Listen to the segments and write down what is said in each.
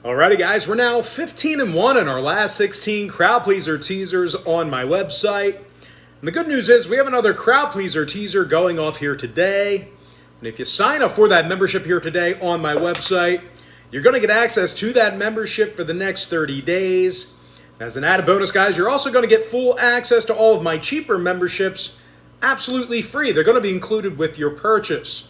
Alrighty guys, we're now 15-1 in our last 16 crowd pleaser teasers on my website. And the good news is we have another crowd pleaser teaser going off here today. And if you sign up for that membership here today on my website, you're going to get access to that membership for the next 30 days. As an added bonus, guys, you're also going to get full access to all of my cheaper memberships absolutely free. They're going to be included with your purchase.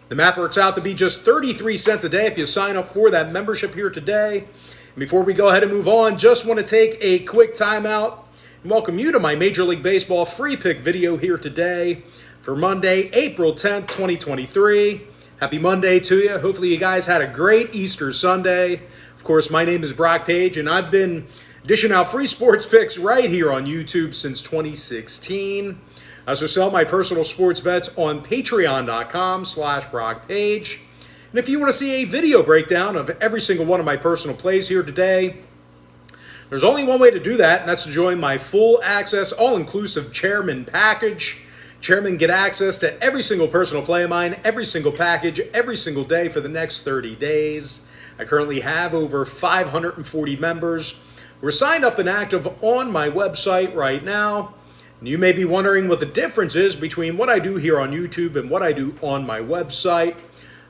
The math works out to be just 33 cents a day if you sign up for that membership here today. And before we go ahead and move on, just want to take a quick time out and welcome you to my Major League Baseball free pick video here today for Monday, April 10th, 2023. Happy Monday to you. Hopefully you guys had a great Easter Sunday. Of course, my name is Brock Page, and I've been dishing out free sports picks right here on YouTube since 2016. I also sell my personal sports bets on patreon.com/BrockPage. And if you want to see a video breakdown of every single one of my personal plays here today, there's only one way to do that, and that's to join my full access, all-inclusive Chairman package. Chairman get access to every single personal play of mine, every single package, every single day for the next 30 days. I currently have over 540 members who are signed up and active on my website right now. And you may be wondering what the difference is between what I do here on YouTube and what I do on my website.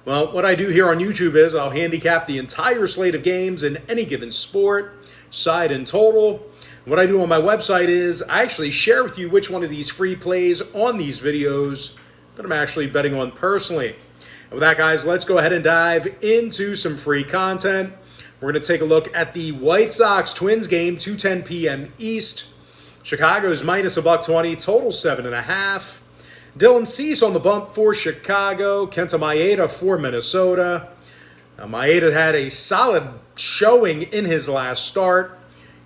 Well, what I do here on YouTube is I'll handicap the entire slate of games in any given sport, side and total. What I do on my website is I actually share with you which one of these free plays on these videos that I'm actually betting on personally. And with that, guys, let's go ahead and dive into some free content. We're going to take a look at the White Sox-Twins game, 2:10 p.m. East. Chicago's minus $1.20, total 7.5. Dylan Cease on the bump for Chicago. Kenta Maeda for Minnesota. Now, Maeda had a solid showing in his last start.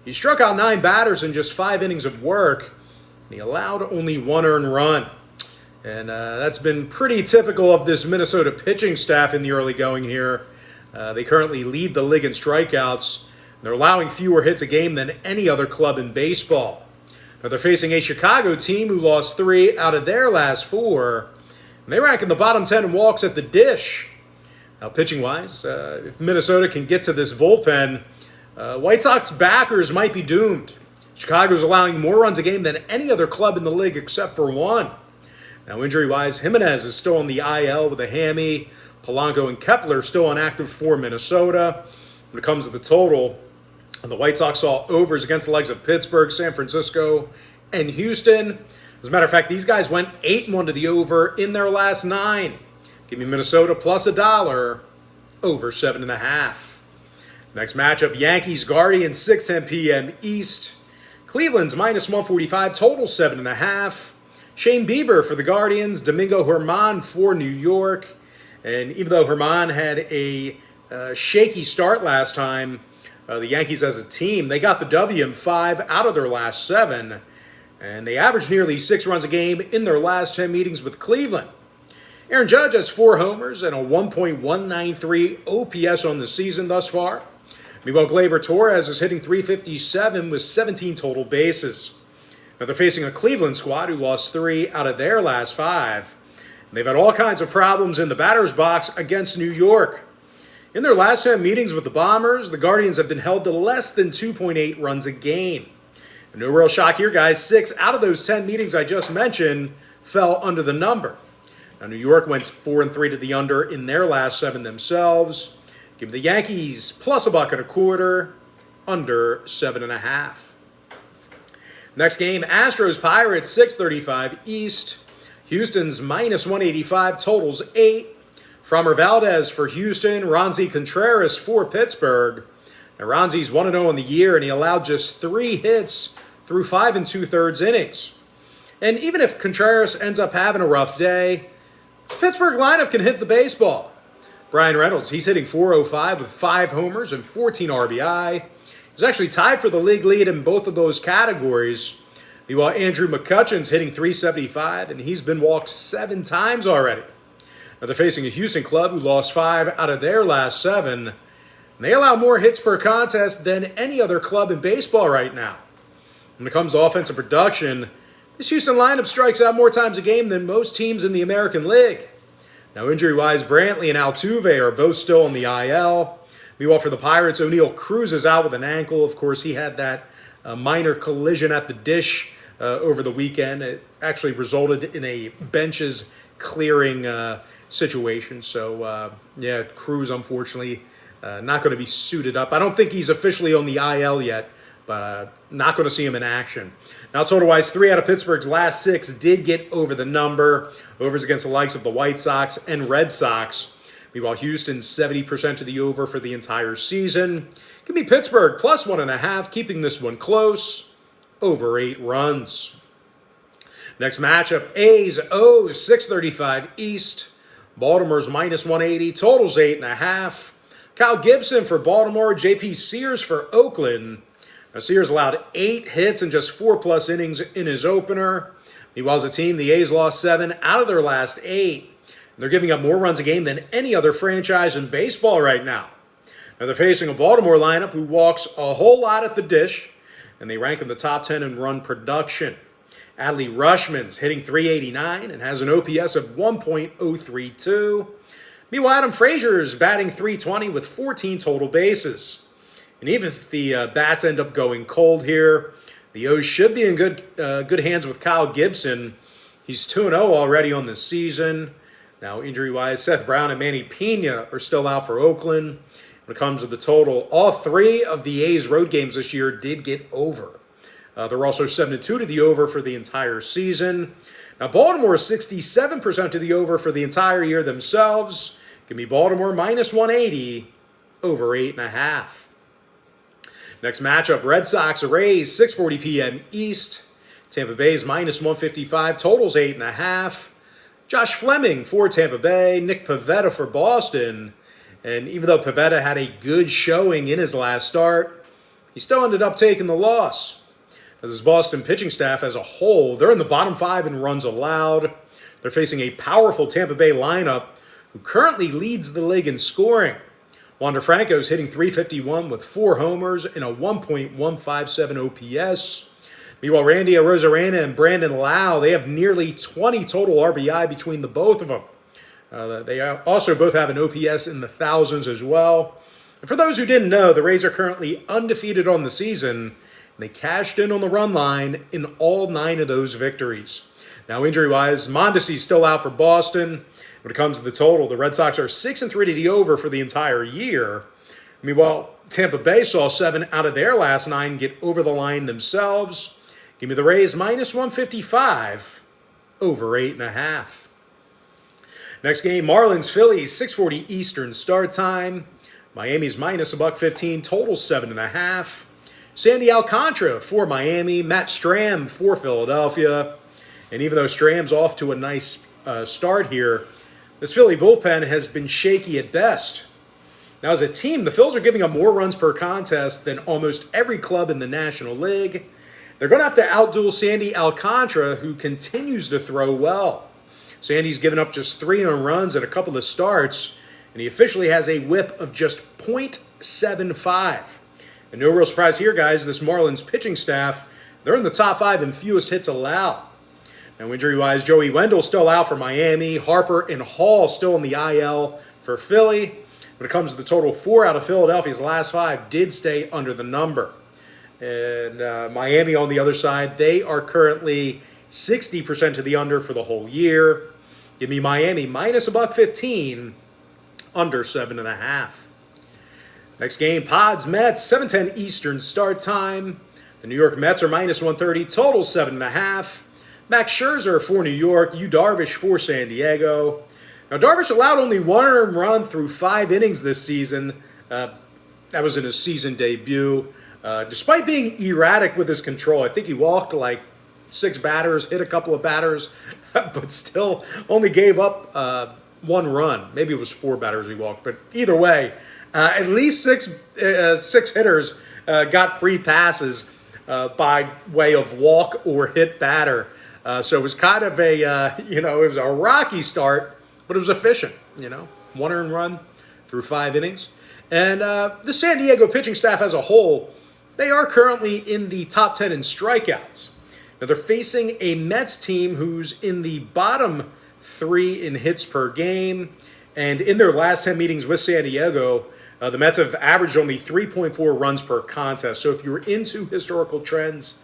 He struck out 9 batters in just 5 innings of work, and he allowed only 1 earned run. And that's been pretty typical of this Minnesota pitching staff in the early going here. They currently lead the league in strikeouts. They're allowing fewer hits a game than any other club in baseball. Now they're facing a Chicago team who lost 3 out of their last 4. And they rank in the bottom 10 in walks at the dish. Now pitching-wise, if Minnesota can get to this bullpen, White Sox backers might be doomed. Chicago's allowing more runs a game than any other club in the league except for one. Now injury-wise, Jimenez is still on the IL with a hammy. Polanco and Kepler still inactive for Minnesota. When it comes to the total, the White Sox saw overs against the legs of Pittsburgh, San Francisco, and Houston. As a matter of fact, these guys went 8-1 to the over in their last 9. Give me Minnesota plus $1, over 7.5. Next matchup, Yankees-Guardians, 6:10 p.m. East. Cleveland's minus 145, total 7.5. Shane Bieber for the Guardians, Domingo Germán for New York. And even though Germán had a shaky start last time, the Yankees as a team, they got the W in 5 out of their last 7. And they averaged nearly 6 runs a game in their last 10 meetings with Cleveland. Aaron Judge has 4 homers and a 1.193 OPS on the season thus far. Meanwhile, Gleyber Torres is hitting .357 with 17 total bases. Now they're facing a Cleveland squad who lost 3 out of their last 5. And they've had all kinds of problems in the batter's box against New York. In their last 10 meetings with the Bombers, the Guardians have been held to less than 2.8 runs a game. And no real shock here, guys. 6 out of those 10 meetings I just mentioned fell under the number. Now, New York went 4-3 to the under in their last 7 themselves. Give me the Yankees plus $1.25, under 7.5. Next game, Astros-Pirates, 6:35 East. Houston's minus 185, totals 8. Framber Valdez for Houston, Ronzi Contreras for Pittsburgh. Now, Ronzi's 1-0 in the year, and he allowed just 3 hits through 5 2/3 innings. And even if Contreras ends up having a rough day, this Pittsburgh lineup can hit the baseball. Brian Reynolds, he's hitting .405 with 5 homers and 14 RBI. He's actually tied for the league lead in both of those categories. Meanwhile, Andrew McCutchen's hitting .375, and he's been walked 7 times already. Now they're facing a Houston club who lost 5 out of their last 7. And they allow more hits per contest than any other club in baseball right now. When it comes to offensive production, this Houston lineup strikes out more times a game than most teams in the American League. Now injury-wise, Brantley and Altuve are both still on the IL. Meanwhile, for the Pirates, O'Neal Cruz is out with an ankle. Of course, he had that minor collision at the dish over the weekend. It actually resulted in a benches clearing situation. So, yeah, Cruz, unfortunately, not going to be suited up. I don't think he's officially on the IL yet, but not going to see him in action. Now, total-wise, 3 out of Pittsburgh's last 6 did get over the number. Overs against the likes of the White Sox and Red Sox. Meanwhile, Houston, 70% to the over for the entire season. Give me Pittsburgh, plus 1.5, keeping this one close. Over 8 runs. Next matchup, A's, O's, 635 East. Baltimore's minus 180, totals 8.5. Kyle Gibson for Baltimore, J.P. Sears for Oakland. Now, Sears allowed 8 hits in just 4+ innings in his opener. Meanwhile, as a team, the A's lost 7 out of their last 8. They're giving up more runs a game than any other franchise in baseball right now. Now, they're facing a Baltimore lineup who walks a whole lot at the dish, and they rank in the top 10 in run production. Adley Rutschman's hitting .389 and has an OPS of 1.032. Meanwhile, Adam Frazier is batting .320 with 14 total bases. And even if the bats end up going cold here, the O's should be in good hands with Kyle Gibson. He's 2-0 already on the season. Now, injury-wise, Seth Brown and Manny Pena are still out for Oakland. When it comes to the total, all 3 of the A's road games this year did get over. They're also 7-2 to the over for the entire season. Now, Baltimore is 67% to the over for the entire year themselves. Give me Baltimore minus 180, over 8.5. Next matchup, Red Sox, Rays, 6:40 p.m. East. Tampa Bay's minus 155, totals 8.5. Josh Fleming for Tampa Bay, Nick Pivetta for Boston. And even though Pivetta had a good showing in his last start, he still ended up taking the loss. As this Boston pitching staff as a whole, they're in the bottom 5 in runs allowed. They're facing a powerful Tampa Bay lineup who currently leads the league in scoring. Wander Franco's hitting .351 with 4 homers and a 1.157 OPS. Meanwhile, Randy Arozarena and Brandon Lau, they have nearly 20 total RBI between the both of them. They also both have an OPS in the thousands as well. And for those who didn't know, the Rays are currently undefeated on the season. And they cashed in on the run line in all 9 of those victories. Now, injury-wise, Mondesi's still out for Boston. When it comes to the total, the Red Sox are 6-3 to the over for the entire year. Meanwhile, Tampa Bay saw 7 out of their last 9 get over the line themselves. Give me the Rays minus 155, over 8.5. Next game, Marlins, Phillies, 6:40 Eastern start time. Miami's minus $1.15, total 7.5. Sandy Alcantara for Miami, Matt Strahm for Philadelphia. And even though Stram's off to a nice start here, this Philly bullpen has been shaky at best. Now, as a team, the Phils are giving up more runs per contest than almost every club in the National League. They're going to have to outduel Sandy Alcantara, who continues to throw well. Sandy's given up just 3 earned runs at a couple of starts, and he officially has a whip of just .75. And no real surprise here, guys, this Marlins pitching staff, they're in the top 5 in fewest hits allowed. Now, injury-wise, Joey Wendell's still out for Miami. Harper and Hall still in the IL for Philly. When it comes to the total, 4 out of Philadelphia's last 5 did stay under the number. And Miami on the other side, they are currently 60% to the under for the whole year. Give me Miami minus $1.15, under 7.5. Next game, Pods, Mets, 7:10 Eastern start time. The New York Mets are minus 130, total 7.5. Max Scherzer for New York, Yu Darvish for San Diego. Now, Darvish allowed only 1 earned run through 5 innings this season. That was in his season debut. Despite being erratic with his control, I think he walked like 6 batters, hit a couple of batters, but still only gave up 1 run. Maybe it was 4 batters he walked, but either way, at least 6 hitters got free passes by way of walk or hit batter. So it was kind of it was a rocky start, but it was efficient, 1 earned run through 5 innings. And the San Diego pitching staff as a whole, they are currently in the top 10 in strikeouts. Now they're facing a Mets team who's in the bottom 3 in hits per game. And in their last 10 meetings with San Diego, The Mets have averaged only 3.4 runs per contest. So if you're into historical trends,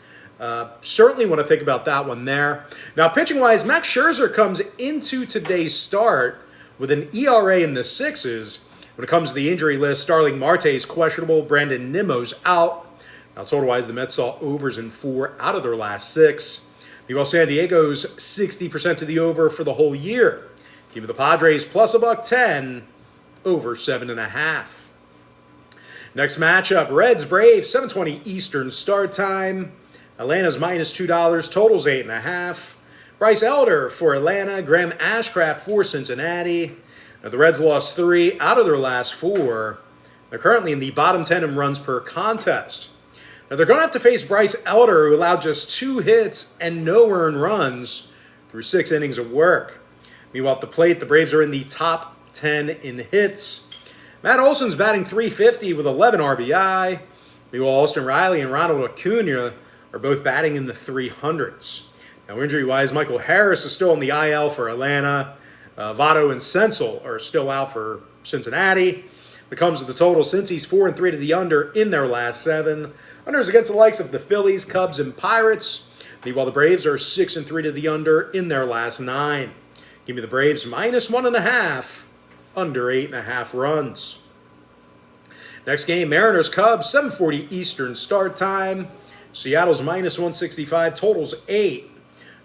certainly want to think about that one there. Now, pitching-wise, Max Scherzer comes into today's start with an ERA in the sixes. When it comes to the injury list, Starling Marte is questionable. Brandon Nimmo's out. Now, total-wise, the Mets saw overs in 4 out of their last 6. Meanwhile, San Diego's 60% to the over for the whole year. Give me the Padres plus $1.10, over 7.5. Next matchup, Reds-Braves, 7:20 Eastern start time. Atlanta's minus $2, totals 8.5. Bryce Elder for Atlanta, Graham Ashcraft for Cincinnati. Now, the Reds lost 3 out of their last 4. They're currently in the bottom 10 in runs per contest. Now, they're going to have to face Bryce Elder, who allowed just 2 hits and no earned runs through 6 innings of work. Meanwhile, at the plate, the Braves are in the top 10 in hits. Matt Olson's batting .350 with 11 RBI. Meanwhile, Austin Riley and Ronald Acuna are both batting in the 300s. Now, injury-wise, Michael Harris is still on the IL for Atlanta. Votto and Senzel are still out for Cincinnati. When it comes to the total, Cincy's 4-3 to the under in their last 7. Unders against the likes of the Phillies, Cubs, and Pirates. Meanwhile, the Braves are 6-3 to the under in their last 9. Give me the Braves minus 1.5, under 8.5 runs. Next game, Mariners-Cubs, 7:40 Eastern start time. Seattle's minus 165, totals 8.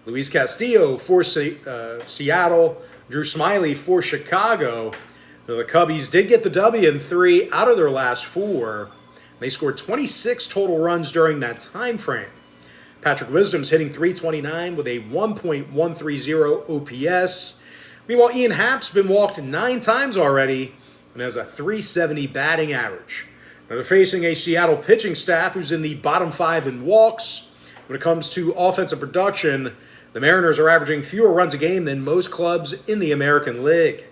Luis Castillo for Seattle. Drew Smyly for Chicago. The Cubbies did get the W in 3 out of their last 4. They scored 26 total runs during that time frame. Patrick Wisdom's hitting .329 with a 1.130 OPS. Meanwhile, Ian Happ's been walked 9 times already and has a .370 batting average. Now, they're facing a Seattle pitching staff who's in the bottom 5 in walks. When it comes to offensive production, the Mariners are averaging fewer runs a game than most clubs in the American League.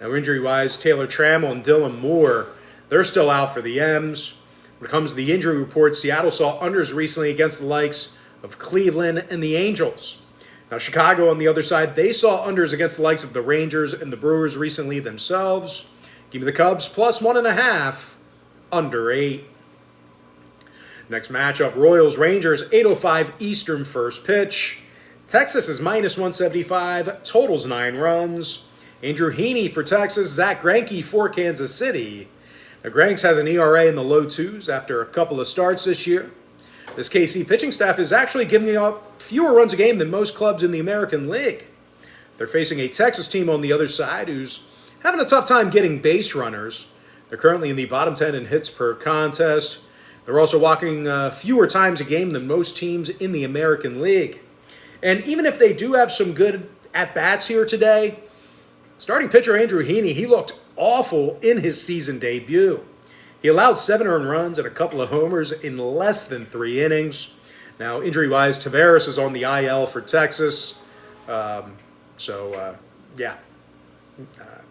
Now, injury-wise, Taylor Trammell and Dylan Moore, they're still out for the M's. When it comes to the injury report, Seattle saw unders recently against the likes of Cleveland and the Angels. Now, Chicago, on the other side, they saw unders against the likes of the Rangers and the Brewers recently themselves. Give me the Cubs plus 1.5, under 8. Next matchup, Royals-Rangers, 8:05 Eastern first pitch. Texas is minus 175, totals 9 runs. Andrew Heaney for Texas, Zach Greinke for Kansas City. Now, Granks has an ERA in the low 2s after a couple of starts this year. This KC pitching staff is actually giving up fewer runs a game than most clubs in the American League. They're facing a Texas team on the other side who's having a tough time getting base runners. They're currently in the bottom 10 in hits per contest. They're also walking fewer times a game than most teams in the American League. And even if they do have some good at-bats here today, starting pitcher Andrew Heaney, he looked awful in his season debut. He allowed 7 earned runs and a couple of homers in less than 3 innings. Now, injury-wise, Taveras is on the IL for Texas.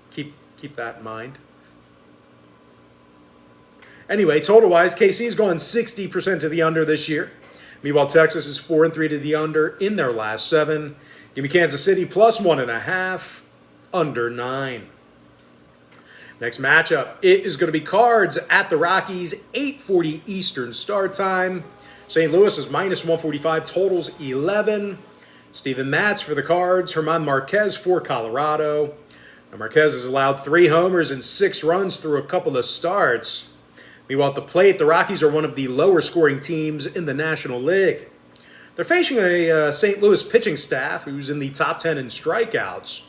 Keep that in mind. Anyway, total-wise, KC's gone 60% to the under this year. Meanwhile, Texas is 4-3 to the under in their last 7. Give me Kansas City plus 1.5, under 9. Next matchup, it is going to be Cards at the Rockies, 8:40 Eastern start time. St. Louis is minus 145, totals 11. Steven Matz for the Cards, German Marquez for Colorado. Now, Marquez has allowed 3 homers and 6 runs through a couple of starts. Meanwhile, at the plate, the Rockies are one of the lower-scoring teams in the National League. They're facing a St. Louis pitching staff who's in the top 10 in strikeouts.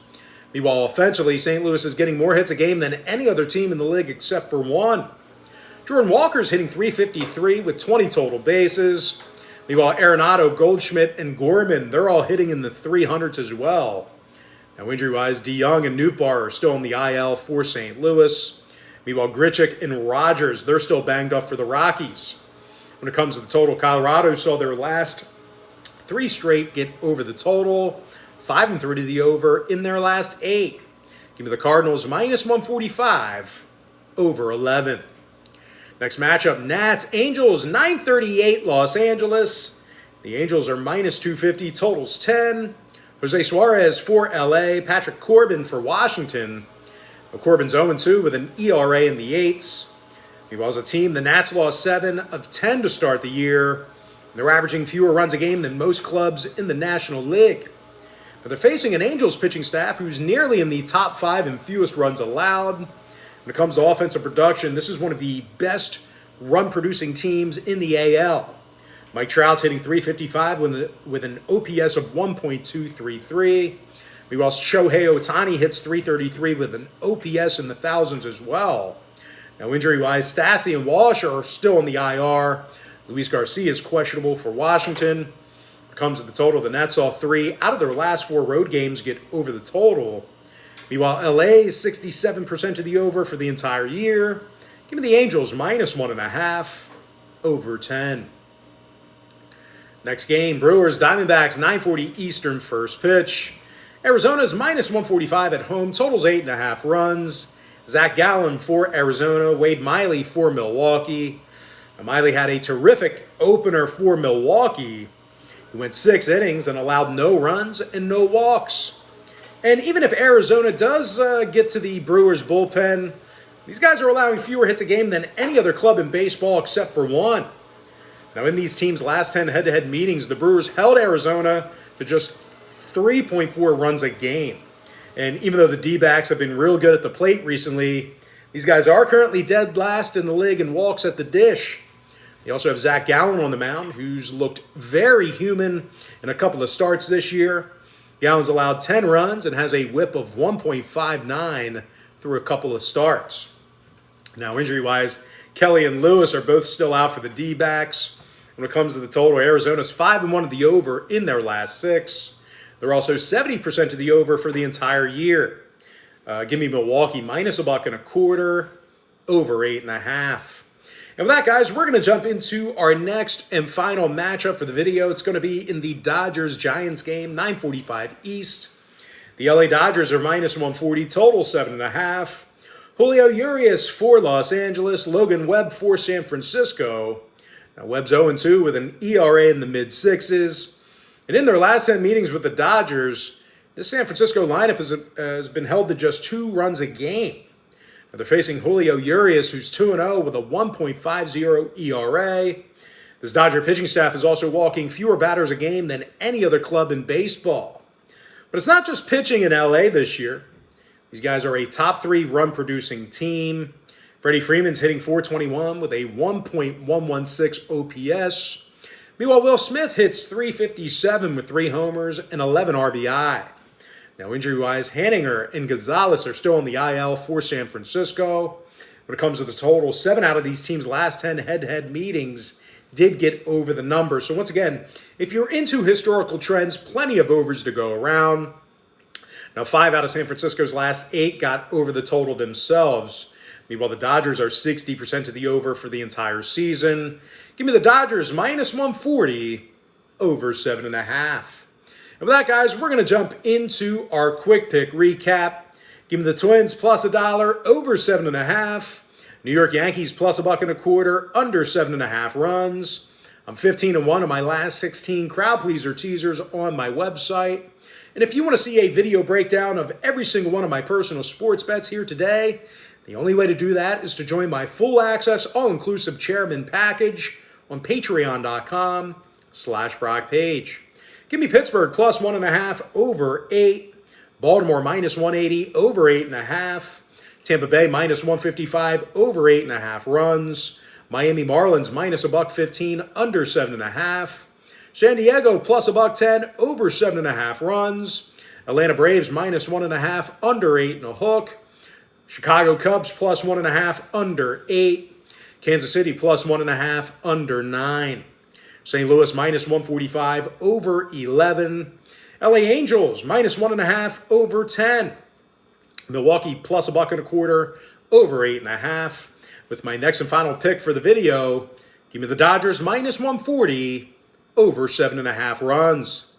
Meanwhile, offensively, St. Louis is getting more hits a game than any other team in the league except for one. Jordan Walker's hitting .353 with 20 total bases. Meanwhile, Arenado, Goldschmidt, and Gorman, they're all hitting in the 300s as well. Now, injury-wise, DeYoung and Nootbaar are still on the IL for St. Louis. Meanwhile, Grichuk and Rogers, they're still banged up for the Rockies. When it comes to the total, Colorado saw their last 3 straight get over the total, 5-3 to the over in their last 8. Give me the Cardinals minus 145, over 11. Next matchup, Nats, Angels, 9:38 Los Angeles. The Angels are minus 250, totals 10. Jose Suarez for LA, Patrick Corbin for Washington. Corbin's 0-2 with an ERA in the 8s. Meanwhile, as a team, the Nats lost 7 of 10 to start the year. They're averaging fewer runs a game than most clubs in the National League. But they're facing an Angels pitching staff who's nearly in the top 5 in fewest runs allowed. When it comes to offensive production, this is one of the best run-producing teams in the AL. Mike Trout's hitting .355 with an OPS of 1.233. Meanwhile, Shohei Ohtani hits .333 with an OPS in the thousands as well. Now, injury-wise, Stassi and Walsh are still in the IR. Luis Garcia is questionable for Washington. Comes to the total, the Nets saw 3 out of their last 4 road games get over the total. Meanwhile, LA is 67% to the over for the entire year. Give me the Angels -1.5 over 10. Next game, Brewers Diamondbacks 9:40 Eastern first pitch. Arizona's -145 at home, totals 8.5 runs. Zach Gallen for Arizona, Wade Miley for Milwaukee. Now, Miley had a terrific opener for Milwaukee. He went 6 innings and allowed no runs and no walks. And even if Arizona does get to the Brewers bullpen, these guys are allowing fewer hits a game than any other club in baseball except for one. Now, in these teams' last 10 head-to-head meetings, the Brewers held Arizona to just 3.4 runs a game. And even though the D-backs have been real good at the plate recently, these guys are currently dead last in the league in walks at the dish. They also have Zach Gallen on the mound, who's looked very human in a couple of starts this year. Gallen's allowed 10 runs and has a whip of 1.59 through a couple of starts. Now, injury-wise, Kelly and Lewis are both still out for the D-backs. When it comes to the total, Arizona's 5-1 to the over in their last 6. They're also 70% to the over for the entire year. Give me Milwaukee -1.25 over 8.5. And with that, guys, we're going to jump into our next and final matchup for the video. It's going to be in the Dodgers-Giants game, 9:45 East. The LA Dodgers are -140, total 7.5. Julio Urias for Los Angeles, Logan Webb for San Francisco. Now, Webb's 0-2 with an ERA in the mid-6s. And in their last 10 meetings with the Dodgers, this San Francisco lineup has been held to just 2 runs a game. Now, they're facing Julio Urias, who's 2-0 with a 1.50 ERA. This Dodger pitching staff is also walking fewer batters a game than any other club in baseball. But it's not just pitching in LA this year. These guys are a top 3 run-producing team. Freddie Freeman's hitting .421 with a 1.116 OPS. Meanwhile, Will Smith hits .357 with 3 homers and 11 RBI. Now, injury-wise, Hanninger and Gonzalez are still on the IL for San Francisco. When it comes to the total, 7 out of these teams' last 10 head-to-head meetings did get over the number. So once again, if you're into historical trends, plenty of overs to go around. Now, 5 out of San Francisco's last 8 got over the total themselves. Meanwhile, the Dodgers are 60% to the over for the entire season. Give me the Dodgers -140 over 7.5. And with that, guys, we're going to jump into our quick pick recap. Give me the Twins +$1 over 7.5. New York Yankees +$1.25 under 7.5 runs. I'm 15-1 on my last 16 crowd pleaser teasers on my website. And if you want to see a video breakdown of every single one of my personal sports bets here today, the only way to do that is to join my full access, all-inclusive chairman package on patreon.com/BrockPage. Give me Pittsburgh +1.5 over 8. Baltimore -180 over 8.5. Tampa Bay -155 over 8.5 runs. Miami Marlins -$1.15 under 7.5. San Diego +$1.10 over 7.5 runs. Atlanta Braves -1.5 under 8.5. Chicago Cubs +1.5 under 8. Kansas City +1.5 under 9. St. Louis -145 over 11. LA Angels -1.5 over 10. Milwaukee +$1.25 over 8.5. With my next and final pick for the video, give me the Dodgers -140 over 7.5 runs.